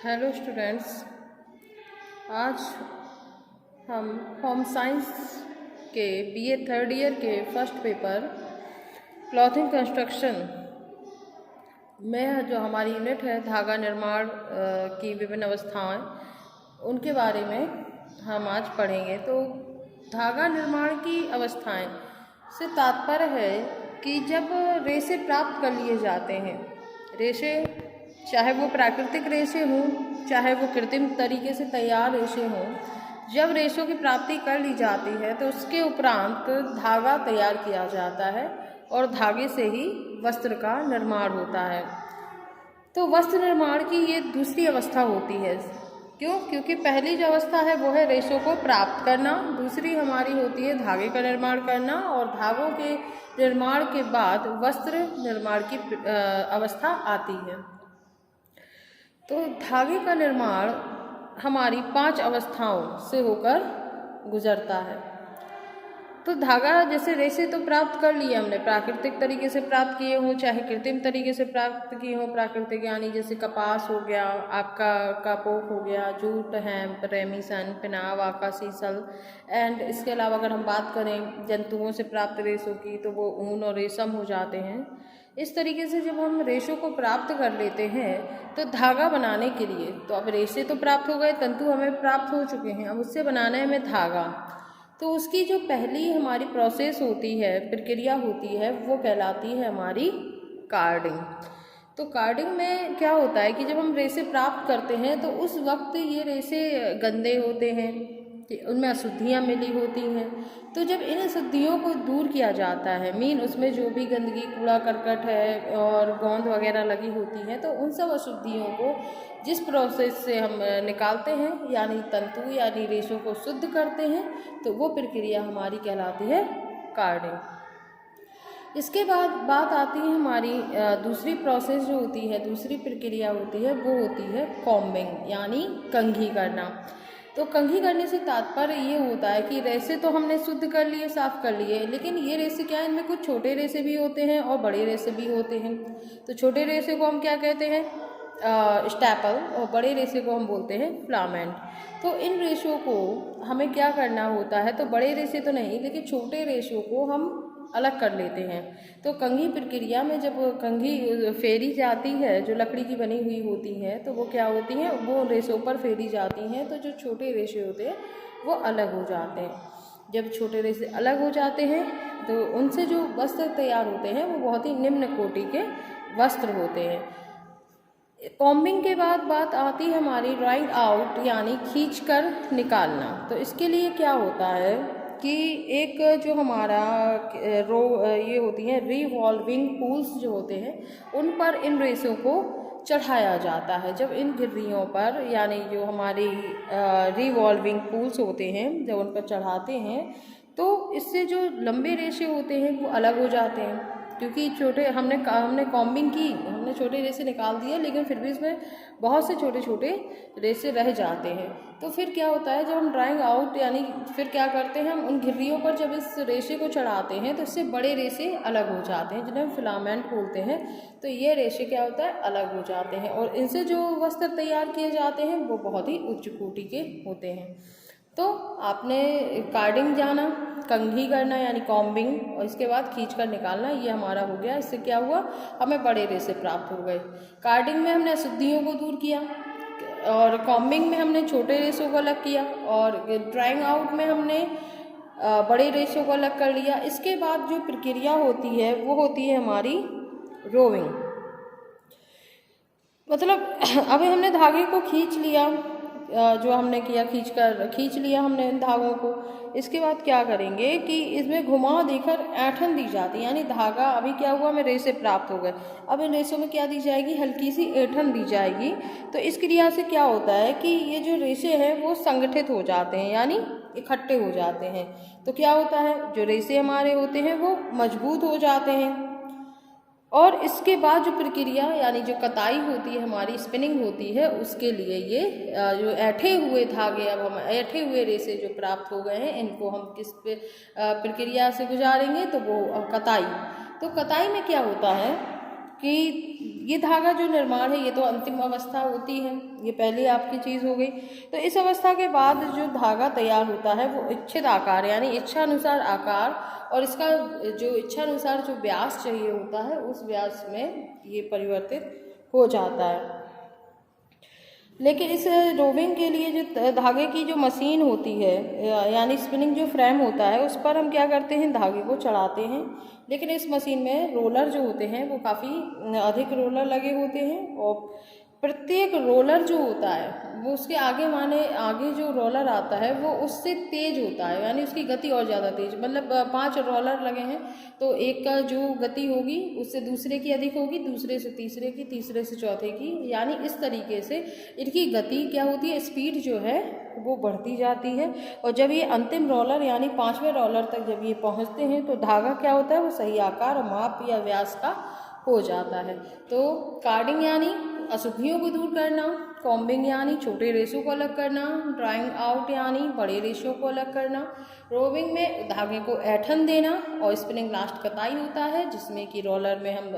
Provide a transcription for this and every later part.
Hello students, आज हम home science के बीए थर्ड ईयर के फर्स्ट पेपर क्लॉथिंग कंस्ट्रक्शन में जो हमारी यूनिट है धागा निर्माण की विभिन्न अवस्थाएं, उनके बारे में हम आज पढ़ेंगे। तो धागा निर्माण की अवस्थाएं से तात्पर्य है कि जब रेशे प्राप्त कर लिए जाते हैं, रेशे चाहे वो प्राकृतिक रेशे हों चाहे वो कृत्रिम तरीके से तैयार रेशे हों, जब रेशों की प्राप्ति कर ली जाती है तो उसके उपरांत धागा तैयार किया जाता है और धागे से ही वस्त्र का निर्माण होता है। तो वस्त्र निर्माण की ये दूसरी अवस्था होती है। क्यों? क्योंकि पहली जो अवस्था है वो है रेशों को प्राप्त करना, दूसरी हमारी होती है धागे का निर्माण करना, और धागों के निर्माण के बाद वस्त्र निर्माण की अवस्था आती है। तो धागे का निर्माण हमारी 5 अवस्थाओं से होकर गुजरता है। तो धागा जैसे रेशे तो प्राप्त कर लिए हमने, प्राकृतिक तरीके से प्राप्त किए हों चाहे कृत्रिम तरीके से प्राप्त किए हों। प्राकृतिक यानी जैसे कपास हो गया, आपका कापोक हो गया, जूट, हेम्प, रेमीसन, पिनाव, आका, सीसल। एंड इसके अलावा अगर हम बात करें जंतुओं से प्राप्त रेशों की तो वो ऊन और रेशम हो जाते हैं। इस तरीके से जब हम रेशों को प्राप्त कर लेते हैं तो धागा बनाने के लिए, तो अब रेशे तो प्राप्त हो गए, तंतु हमें प्राप्त हो चुके हैं, अब उससे बनाना है हमें धागा। तो उसकी जो पहली हमारी प्रोसेस होती है, प्रक्रिया होती है, वो कहलाती है हमारी कार्डिंग। तो कार्डिंग में क्या होता है कि जब हम रेशे प्राप्त करते हैं तो उस वक्त ये रेशे गंदे होते हैं, उनमें अशुद्धियाँ मिली होती हैं। तो जब इन अशुद्धियों को दूर किया जाता है, मीन उसमें जो भी गंदगी, कूड़ा करकट है और गोंद वगैरह लगी होती है, तो उन सब अशुद्धियों को जिस प्रोसेस से हम निकालते हैं यानी तंतु यानी रेशों को शुद्ध करते हैं, तो वो प्रक्रिया हमारी कहलाती है कार्डिंग। इसके बाद बात आती है हमारी दूसरी प्रोसेस जो होती है, दूसरी प्रक्रिया होती है, वो होती है कॉम्बिंग यानी कंघी करना। तो कंघी करने से तात्पर्य ये होता है कि रेशे तो हमने शुद्ध कर लिए, साफ कर लिए, लेकिन ये रेशे क्या है, इनमें कुछ छोटे रेशे भी होते हैं और बड़े रेशे भी होते हैं। तो छोटे रेशे को हम क्या कहते हैं, स्टैपल, और बड़े रेशे को हम बोलते हैं फिलामेंट। तो इन रेशों को हमें क्या करना होता है, तो बड़े रेशे तो नहीं लेकिन छोटे रेशों को हम अलग कर लेते हैं। तो कंघी प्रक्रिया में जब कंघी फेरी जाती है, जो लकड़ी की बनी हुई होती है, तो वो क्या होती हैं, वो रेशों पर फेरी जाती हैं, तो जो छोटे रेशे होते हैं वो अलग हो जाते हैं। जब छोटे रेशे अलग हो जाते हैं तो उनसे जो वस्त्र तैयार होते हैं वो बहुत ही निम्न कोटि के वस्त्र होते हैं। कॉम्बिंग के बाद बात आती है हमारी ड्राइंग आउट यानी खींच कर निकालना। तो इसके लिए क्या होता है कि एक जो हमारा ये होती हैं रिवॉल्विंग पूल्स जो होते हैं, उन पर इन रेशों को चढ़ाया जाता है। जब इन गिर्रियों पर यानी जो हमारी रिवॉल्विंग पूल्स होते हैं, जब उन पर चढ़ाते हैं तो इससे जो लंबे रेशे होते हैं वो अलग हो जाते हैं। क्योंकि छोटे हमने कॉम्बिंग की, हमने छोटे रेशे निकाल दिए, लेकिन फिर भी इसमें बहुत से छोटे छोटे रेशे रह जाते हैं। तो फिर क्या होता है, जब हम ड्राइंग आउट यानी फिर क्या करते हैं, हम उन घिर्रियों पर जब इस रेशे को चढ़ाते हैं तो इससे बड़े रेशे अलग हो जाते हैं, जिन्हें हम फिलामेंट बोलते हैं। तो ये रेशे क्या होता है, अलग हो जाते हैं, और इनसे जो वस्त्र तैयार किए जाते हैं वो बहुत ही उच्च कोटि के होते हैं। तो आपने कार्डिंग जाना, कंघी करना यानी कॉम्बिंग, और इसके बाद खींच कर निकालना, ये हमारा हो गया। इससे क्या हुआ, हमें बड़े रेशे प्राप्त हो गए। कार्डिंग में हमने अशुद्धियों को दूर किया, और कॉम्बिंग में हमने छोटे रेशों को अलग किया, और ड्राइंग आउट में हमने बड़े रेशों को अलग कर लिया। इसके बाद जो प्रक्रिया होती है वो होती है हमारी रोविंग। मतलब अभी हमने धागे को खींच लिया, जो हमने किया खींच लिया हमने इन धागों को। इसके बाद क्या करेंगे कि इसमें घुमा देकर ऐंठन दी जाती है, यानी धागा अभी क्या हुआ, हमें रेशे प्राप्त हो गए, अब इन रेशों में क्या दी जाएगी, हल्की सी ऐंठन दी जाएगी। तो इस क्रिया से क्या होता है कि ये जो रेशे हैं वो संगठित हो जाते हैं यानी इकट्ठे हो जाते हैं। तो क्या होता है, जो रेशे हमारे होते हैं वो मजबूत हो जाते हैं। और इसके बाद जो प्रक्रिया यानी जो कताई होती है हमारी, स्पिनिंग होती है, उसके लिए ये जो ऐंठे हुए धागे, अब हम ऐंठे हुए रेशे जो प्राप्त हो गए हैं, इनको हम किस प्रक्रिया से गुजारेंगे, तो वो कताई। तो कताई में क्या होता है कि ये धागा जो निर्माण है ये तो अंतिम अवस्था होती है, ये पहले आपकी चीज़ हो गई। तो इस अवस्था के बाद जो धागा तैयार होता है वो इच्छित आकार यानी इच्छानुसार आकार और इसका जो इच्छानुसार जो व्यास चाहिए होता है उस व्यास में ये परिवर्तित हो जाता है। लेकिन इस रोविंग के लिए जो धागे की जो मशीन होती है यानी स्पिनिंग जो फ्रेम होता है उस पर हम क्या करते हैं, धागे को चढ़ाते हैं। लेकिन इस मशीन में रोलर जो होते हैं वो काफ़ी अधिक रोलर लगे होते हैं और प्रत्येक रोलर जो होता है वो उसके आगे जो रोलर आता है वो उससे तेज होता है, यानी उसकी गति और ज़्यादा तेज, मतलब 5 रोलर लगे हैं तो एक का जो गति होगी उससे दूसरे की अधिक होगी, दूसरे से तीसरे की, तीसरे से चौथे की, यानी इस तरीके से इनकी गति क्या होती है, स्पीड जो है वो बढ़ती जाती है। और जब ये अंतिम रोलर यानी 5वें रोलर तक जब ये पहुँचते हैं तो धागा क्या होता है वो सही आकार और माप या व्यास का हो जाता है। तो कार्डिंग यानी अशुद्धियों को दूर करना, कॉम्बिंग यानी छोटे रेशों को अलग करना, ड्राइंग आउट यानी बड़े रेशों को अलग करना, रोविंग में धागे को ऐंठन देना और स्पिनिंग लास्ट कताई होता है जिसमें कि रोलर में हम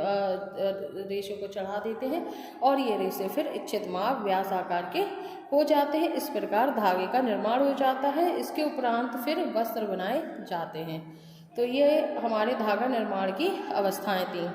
रेशों को चढ़ा देते हैं और ये रेशे फिर इच्छित माप व्यास आकार के हो जाते हैं। इस प्रकार धागे का निर्माण हो जाता है। इसके उपरांत फिर वस्त्र बनाए जाते हैं। तो ये हमारे धागा निर्माण की अवस्थाएं थी।